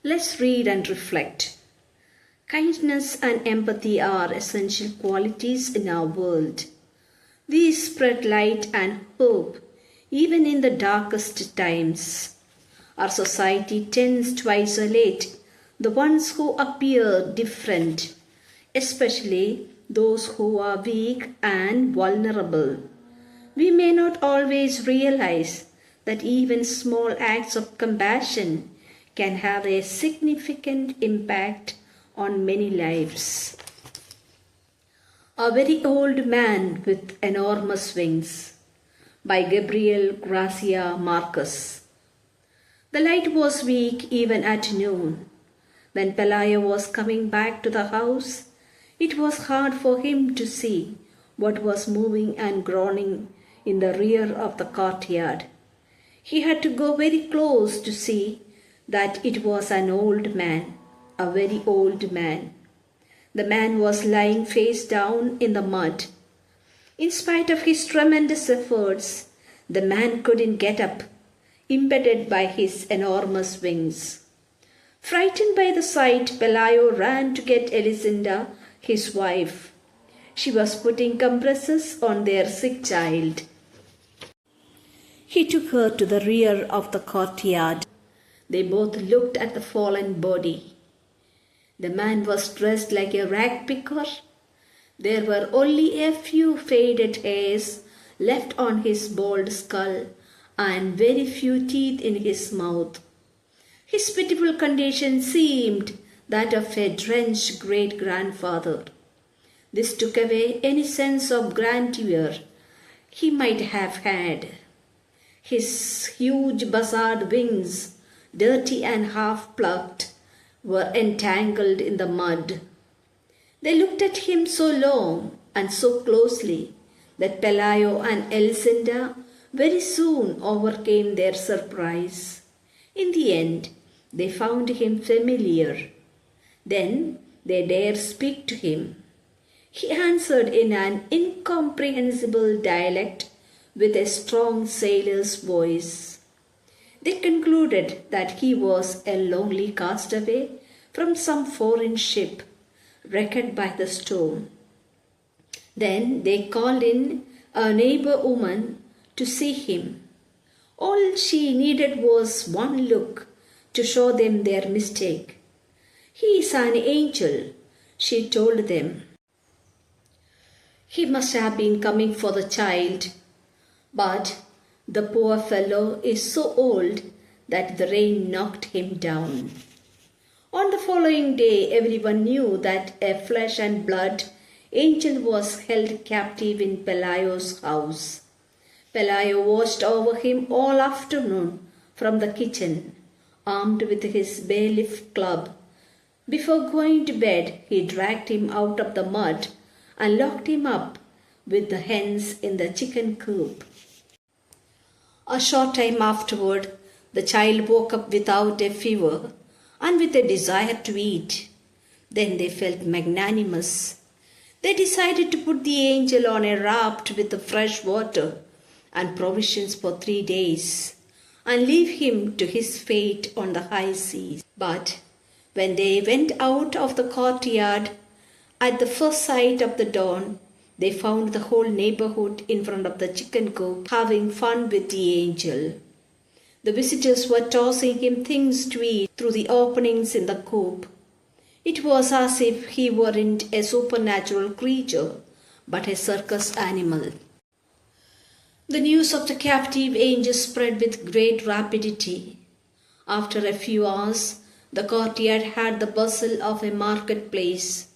Let's read and reflect. Kindness and empathy are essential qualities in our world. These spread light and hope even in the darkest times. Our society tends to isolate the ones who appear different, especially those who are weak and vulnerable. We may not always realize that even small acts of compassion can have a significant impact on many lives. A Very Old Man with Enormous Wings by Gabriel, Garcia, Marquez. The light was weak even at noon. When Pelayo was coming back to the house, it was hard for him to see what was moving and groaning in the rear of the courtyard. He had to go very close to see that it was an old man, a very old man. The man was lying face down in the mud. In spite of his tremendous efforts, the man couldn't get up, impeded by his enormous wings. Frightened by the sight, Pelayo ran to get Elisinda, his wife. She was putting compresses on their sick child. He took her to the rear of the courtyard. They both looked at the fallen body. The man was dressed like a rag picker. There were only a few faded hairs left on his bald skull and very few teeth in his mouth. His pitiful condition seemed that of a drenched great-grandfather. This took away any sense of grandeur he might have had. His huge buzzard wings, dirty and half-plucked, were entangled in the mud. They looked at him so long and so closely that Pelayo and Elisinda very soon overcame their surprise. In the end, they found him familiar. Then they dared speak to him. He answered in an incomprehensible dialect with a strong sailor's voice. They concluded that he was a lonely castaway from some foreign ship, wrecked by the storm. Then they called in a neighbor woman to see him. All she needed was one look to show them their mistake. "He is an angel," she told them. "He must have been coming for the child, but the poor fellow is so old that the rain knocked him down." On the following day, everyone knew that a flesh and blood angel was held captive in Pelayo's house. Pelayo watched over him all afternoon from the kitchen, armed with his bailiff club. Before going to bed, he dragged him out of the mud and locked him up with the hens in the chicken coop. A short time afterward, the child woke up without a fever and with a desire to eat. Then they felt magnanimous. They decided to put the angel on a raft with the fresh water and provisions for 3 days and leave him to his fate on the high seas. But when they went out of the courtyard, at the first sight of the dawn, they found the whole neighborhood in front of the chicken coop having fun with the angel. The visitors were tossing him things to eat through the openings in the coop. It was as if he weren't a supernatural creature, but a circus animal. The news of the captive angel spread with great rapidity. After a few hours, the courtyard had the bustle of a marketplace.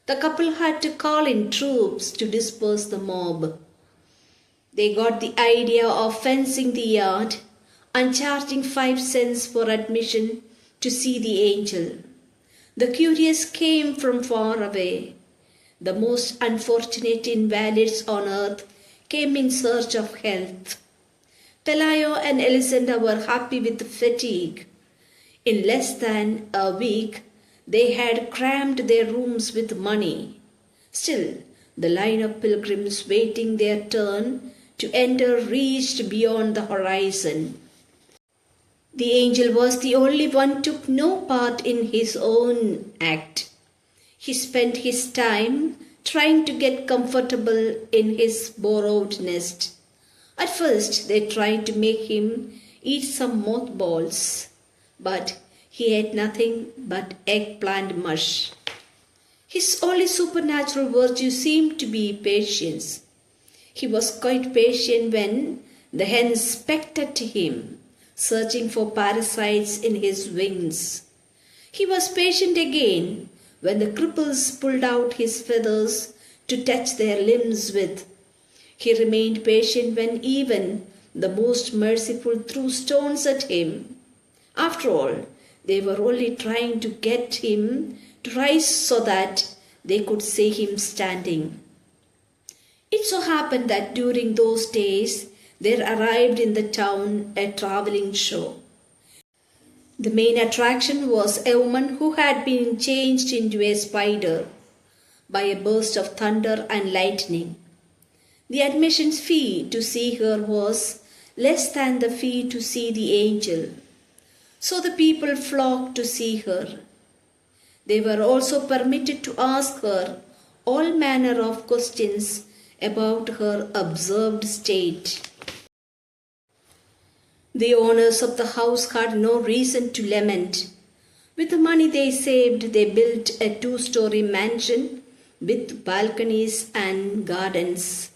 The couple had to call in troops to disperse the mob. They got the idea of fencing the yard and charging 5 cents for admission to see the angel. The curious came from far away. The most unfortunate invalids on earth came in search of health. Pelayo and Elisinda were happy with the fatigue. In less than a week, they had crammed their rooms with money. Still, the line of pilgrims waiting their turn to enter reached beyond the horizon. The angel was the only one took no part in his own act. He spent his time trying to get comfortable in his borrowed nest. At first they tried to make him eat some mothballs, but he ate nothing but eggplant mush. His only supernatural virtue seemed to be patience. He was quite patient when the hens pecked at him, searching for parasites in his wings. He was patient again when the cripples pulled out his feathers to touch their limbs with. He remained patient when even the most merciful threw stones at him. After all, they were only trying to get him to rise so that they could see him standing. It so happened that during those days there arrived in the town a traveling show. The main attraction was a woman who had been changed into a spider by a burst of thunder and lightning. The admission fee to see her was less than the fee to see the angel. So the people flocked to see her. They were also permitted to ask her all manner of questions about her observed state. The owners of the house had no reason to lament. With the money they saved, they built a 2-story mansion with balconies and gardens.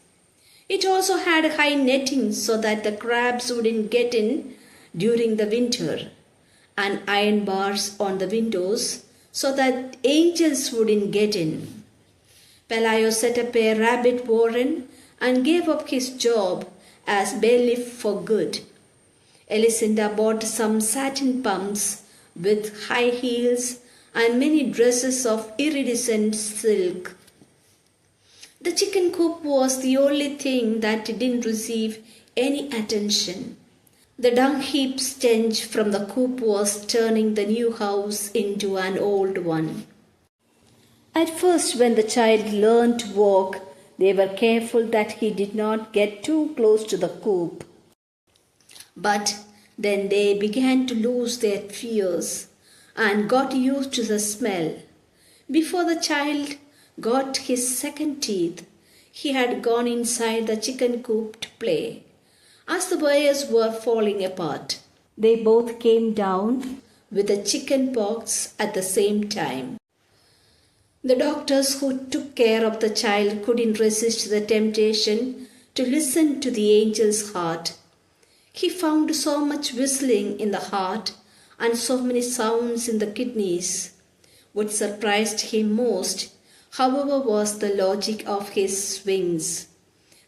It also had high netting so that the crabs wouldn't get in during the winter, and iron bars on the windows so that angels wouldn't get in. Pelayo set up a rabbit warren and gave up his job as bailiff for good. Elisinda bought some satin pumps with high heels and many dresses of iridescent silk. The chicken coop was the only thing that didn't receive any attention. The dung heap stench from the coop was turning the new house into an old one. At first, when the child learned to walk, they were careful that he did not get too close to the coop. But then they began to lose their fears and got used to the smell. Before the child got his second teeth, he had gone inside the chicken coop to play. As the wires were falling apart, they both came down with the chicken pox at the same time. The doctors who took care of the child couldn't resist the temptation to listen to the angel's heart. He found so much whistling in the heart and so many sounds in the kidneys. What surprised him most, however, was the logic of his swings.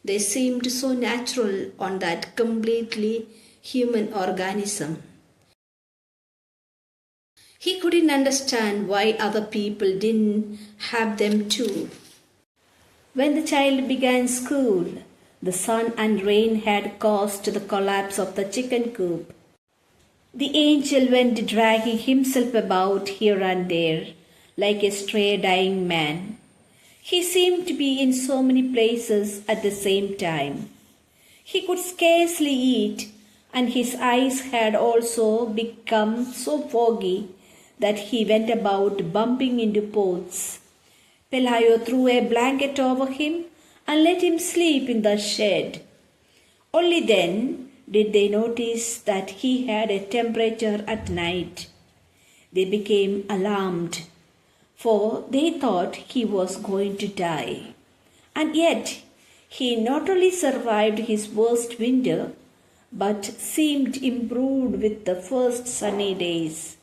They seemed so natural on that completely human organism. He couldn't understand why other people didn't have them too. When the child began school, the sun and rain had caused the collapse of the chicken coop. The angel went dragging himself about here and there like a stray dying man. He seemed to be in so many places at the same time. He could scarcely eat, and his eyes had also become so foggy that he went about bumping into pots. Pelayo threw a blanket over him and let him sleep in the shed. Only then did they notice that he had a temperature at night. They became alarmed, for they thought he was going to die. And yet he not only survived his worst winter, but seemed improved with the first sunny days.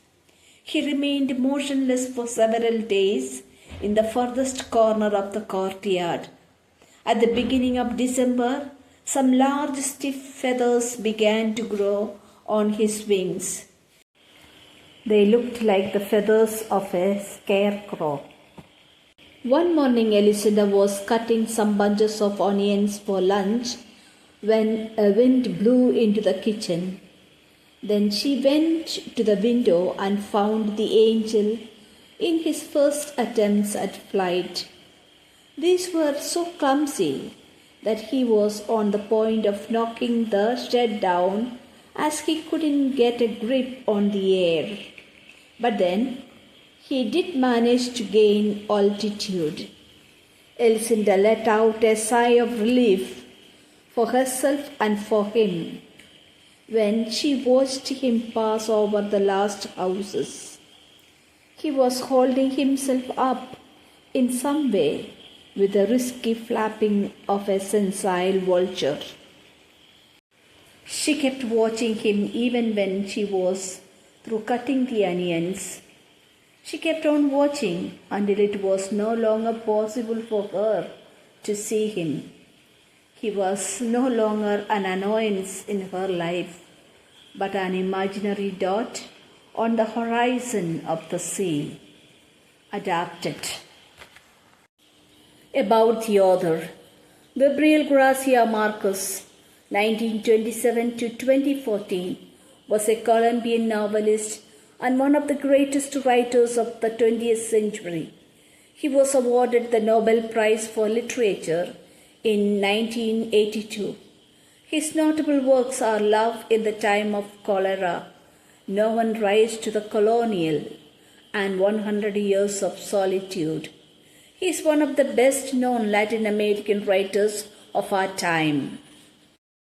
He remained motionless for several days in the furthest corner of the courtyard. At the beginning of December, some large stiff feathers began to grow on his wings. They looked like the feathers of a scarecrow. One morning, Elisenda was cutting some bunches of onions for lunch when a wind blew into the kitchen. Then she went to the window and found the angel in his first attempts at flight. These were so clumsy that he was on the point of knocking the shed down as he couldn't get a grip on the air. But then he did manage to gain altitude. Elcinda let out a sigh of relief for herself and for him when she watched him pass over the last houses. He was holding himself up in some way with the risky flapping of a sensile vulture. She kept watching him even when she was through cutting the onions. She kept on watching until it was no longer possible for her to see him. He was no longer an annoyance in her life, but an imaginary dot on the horizon of the sea. Adapted. About the author, Gabriel Garcia Marquez, 1927 to 2014, was a Colombian novelist and one of the greatest writers of the 20th century. He was awarded the Nobel Prize for Literature in 1982. His notable works are Love in the Time of Cholera, No One Rise to the Colonial, and 100 Years of Solitude. He is one of the best known Latin American writers of our time.